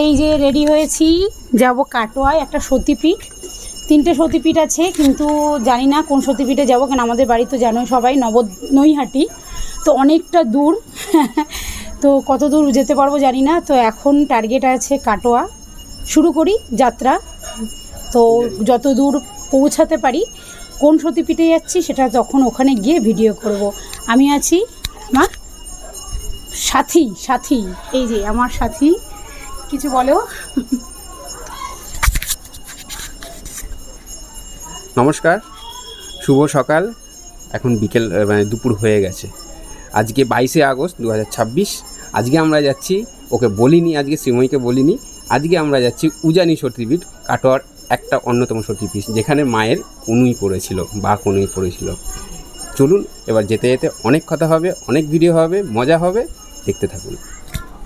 এই যে রেডি হয়েছি, যাব কাটোয়ায়। একটা সতীপীঠ, 3টে সতীপীঠ আছে, কিন্তু জানি না কোন সতীপীঠে যাব, কারণ আমাদের বাড়ি তো জানোই সবাই নৈহাটি, তো অনেকটা দূর। তো কত দূর যেতে পারবো জানি না। তো এখন টার্গেট আছে কাটোয়া, শুরু করি যাত্রা। তো যত দূর পৌঁছাতে পারি, কোন সতীপীঠে যাচ্ছি সেটা তখন ওখানে গিয়ে ভিডিও করব। আমি আছি আমার সাথী, এই যে আমার সাথী, কিছু বলো। নমস্কার, শুভ সকাল। এখন বিকেল মানে দুপুর হয়ে গেছে। আজকে 22শে আগস্ট 2026। আজকে আমরা যাচ্ছি, ওকে বলিনি, আজকে শ্রীময়ীকে বলিনি, আজকে আমরা যাচ্ছি উজানি সতীপীঠ, কাটোয়ার একটা অন্যতম সতীপীঠ, যেখানে মায়ের কনুই পড়েছিল বা কনুই পড়েছিল। চলুন এবার যেতে যেতে অনেক কথা হবে, অনেক ভিডিও হবে, মজা হবে, দেখতে থাকুন।